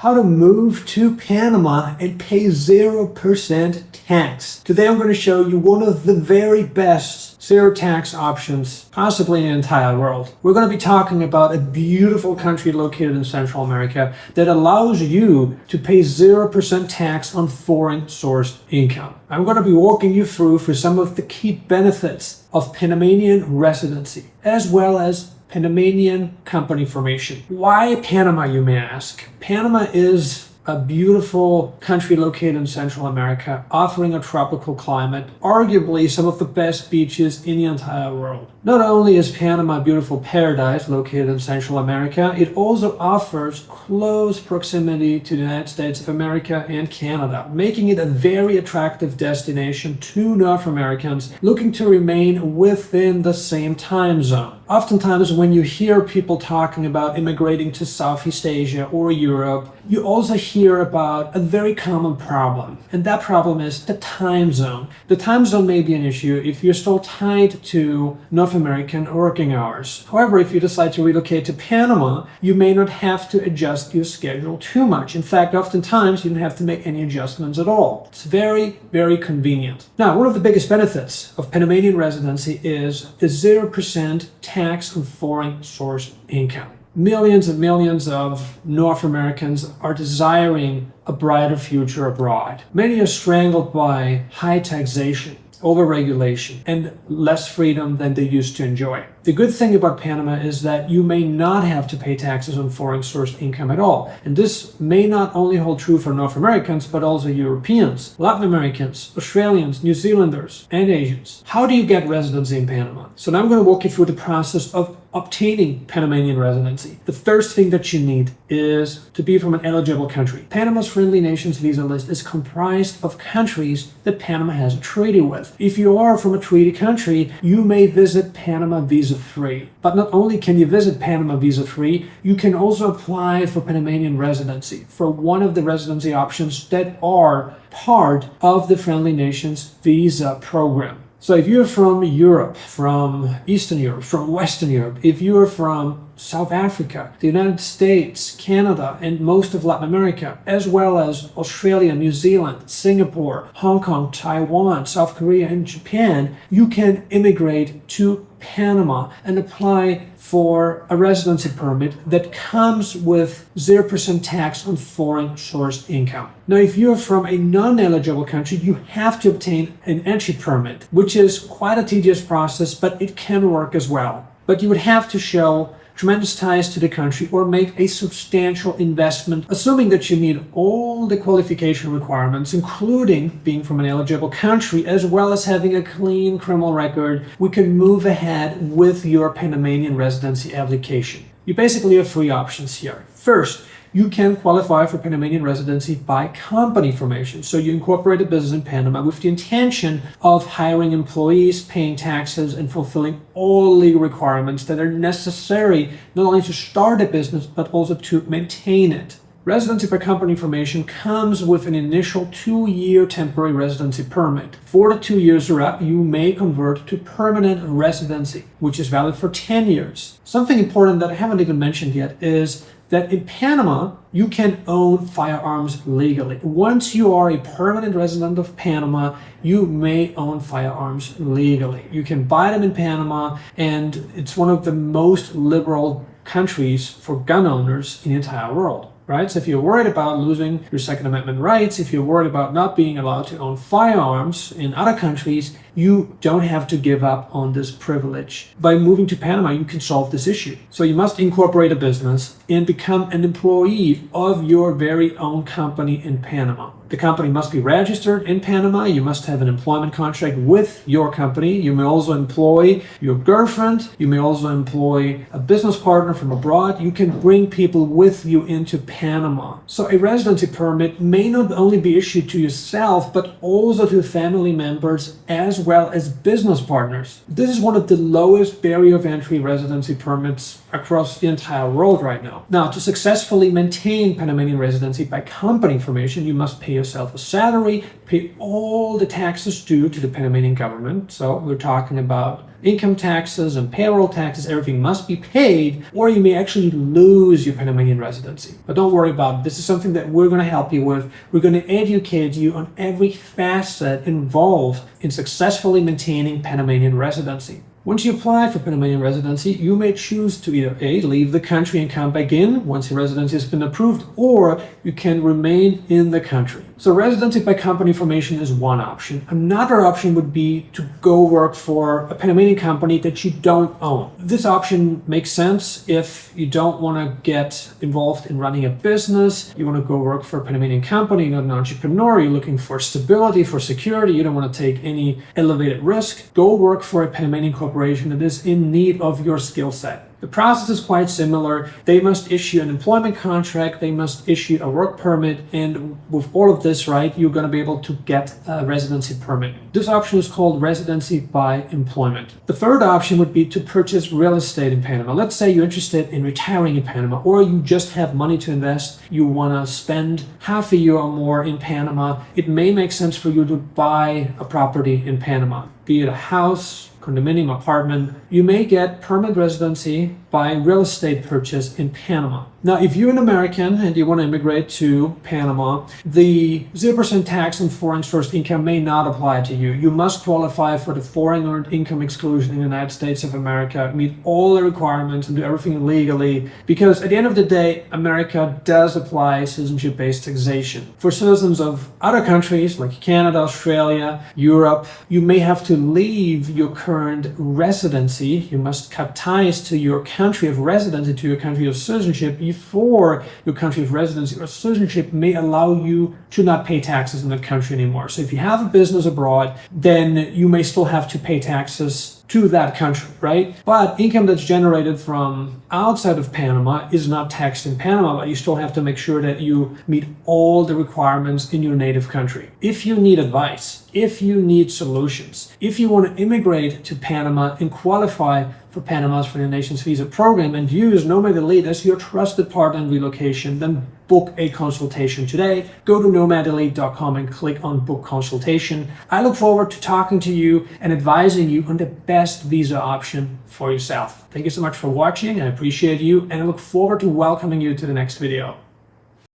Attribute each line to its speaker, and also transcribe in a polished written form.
Speaker 1: how to move to Panama and pay 0% tax. Today I'm going to show you one of the very best zero tax options possibly in the entire world. We're going to be talking about a beautiful country located in Central America that allows you to pay 0% tax on foreign sourced income. I'm going to be walking you through for some of the key benefits of Panamanian residency, as well as Panamanian company formation. Why Panama, you may ask? Panama is a beautiful country located in Central America, offering a tropical climate, arguably some of the best beaches in the entire world. Not only is Panama a beautiful paradise located in Central America, it also offers close proximity to the United States of America and Canada, making it a very attractive destination to North Americans looking to remain within the same time zone. Oftentimes when you hear people talking about immigrating to Southeast Asia or Europe, you also hear about a very common problem, and that problem is the time zone. The time zone may be an issue if you're still tied to North American working hours. However, if you decide to relocate to Panama, you may not have to adjust your schedule too much. In fact, oftentimes you don't have to make any adjustments at all. It's very, very convenient. Now, one of the biggest benefits of Panamanian residency is the 0% tax on foreign source income. Millions and millions of North Americans are desiring a brighter future abroad. Many are strangled by high taxation, overregulation, and less freedom than they used to enjoy. The good thing about Panama is that you may not have to pay taxes on foreign sourced income at all. And this may not only hold true for North Americans, but also Europeans, Latin Americans, Australians, New Zealanders, and Asians. How do you get residency in Panama? So now I'm going to walk you through the process of obtaining Panamanian residency. The first thing that you need is to be from an eligible country. Panama's friendly nations visa list is comprised of countries that Panama has a treaty with. If you are from a treaty country, you may visit Panama visa-free. But not only can you visit Panama visa-free, you can also apply for Panamanian residency for one of the residency options that are part of the friendly nations visa program. So if you're from Europe, from Eastern Europe, from Western Europe, if you're from South Africa, the United States, Canada, and most of Latin America, as well as Australia, New Zealand, Singapore, Hong Kong, Taiwan, South Korea, and Japan, you can immigrate to Panama and apply for a residency permit that comes with 0% tax on foreign sourced income. Now, if you're from a non-eligible country, you have to obtain an entry permit, which is quite a tedious process, but it can work as well. But you would have to show tremendous ties to the country or make a substantial investment, assuming that you meet all the qualification requirements, including being from an eligible country, as well as having a clean criminal record. We can move ahead with your Panamanian residency application. You basically have three options here. First, you can qualify for Panamanian residency by company formation. So you incorporate a business in Panama with the intention of hiring employees, paying taxes, and fulfilling all legal requirements that are necessary not only to start a business, but also to maintain it. Residency by company formation comes with an initial 2-year temporary residency permit. For the 2 years are up, you may convert to permanent residency, which is valid for 10 years. Something important that I haven't even mentioned yet is that in Panama, you can own firearms legally. Once you are a permanent resident of Panama, you may own firearms legally. You can buy them in Panama, and it's one of the most liberal countries for gun owners in the entire world. Right? So if you're worried about losing your Second Amendment rights, if you're worried about not being allowed to own firearms in other countries, you don't have to give up on this privilege. By moving to Panama, you can solve this issue. So you must incorporate a business and become an employee of your very own company in Panama. The company must be registered in Panama. You must have an employment contract with your company. You may also employ your girlfriend. You may also employ a business partner from abroad. You can bring people with you into Panama. So a residency permit may not only be issued to yourself, but also to family members as well as business partners. This is one of the lowest barrier of entry residency permits across the entire world right now. Now, to successfully maintain Panamanian residency by company formation, you must pay yourself a salary, pay all the taxes due to the Panamanian government. So we're talking about income taxes and payroll taxes, everything must be paid, or you may actually lose your Panamanian residency. But don't worry about it. This is something that we're going to help you with. We're going to educate you on every facet involved in successfully maintaining Panamanian residency. Once you apply for Panamanian residency, you may choose to either A, leave the country and come back in once your residency has been approved, or you can remain in the country. So residency by company formation is one option. Another option would be to go work for a Panamanian company that you don't own. This option makes sense if you don't want to get involved in running a business, you want to go work for a Panamanian company, you're not an entrepreneur, you're looking for stability, for security, you don't want to take any elevated risk. Go work for a Panamanian corporation that is in need of your skill set. The process is quite similar. They must issue an employment contract, they must issue a work permit, and with all of this, right, you're going to be able to get a residency permit. This option is called residency by employment. The third option would be to purchase real estate in Panama. Let's say you're interested in retiring in Panama, or you just have money to invest, you want to spend half a year or more in Panama. It may make sense for you to buy a property in Panama, be it a house, condominium, apartment. You may get permanent residency by real estate purchase in Panama. Now, if you're an American and you want to immigrate to Panama, the 0% tax on foreign sourced income may not apply to you. You must qualify for the foreign earned income exclusion in the United States of America, meet all the requirements and do everything legally, because at the end of the day, America does apply citizenship-based taxation. For citizens of other countries like Canada, Australia, Europe, you may have to leave your current residency. You must cut ties to your country of residency, to your country of citizenship, before your country of residency or citizenship may allow you to not pay taxes in that country anymore. So if you have a business abroad, then you may still have to pay taxes to that country, right? But income that's generated from outside of Panama is not taxed in Panama, but you still have to make sure that you meet all the requirements in your native country. If you need advice, if you need solutions, if you want to immigrate to Panama and qualify for Panama's Foreign Nations Visa program and use Nomad Elite as your trusted partner in relocation, then book a consultation today. Go to nomadelite.com and click on book consultation. I look forward to talking to you and advising you on the best visa option for yourself. Thank you so much for watching. I appreciate you, and I look forward to welcoming you to the next video.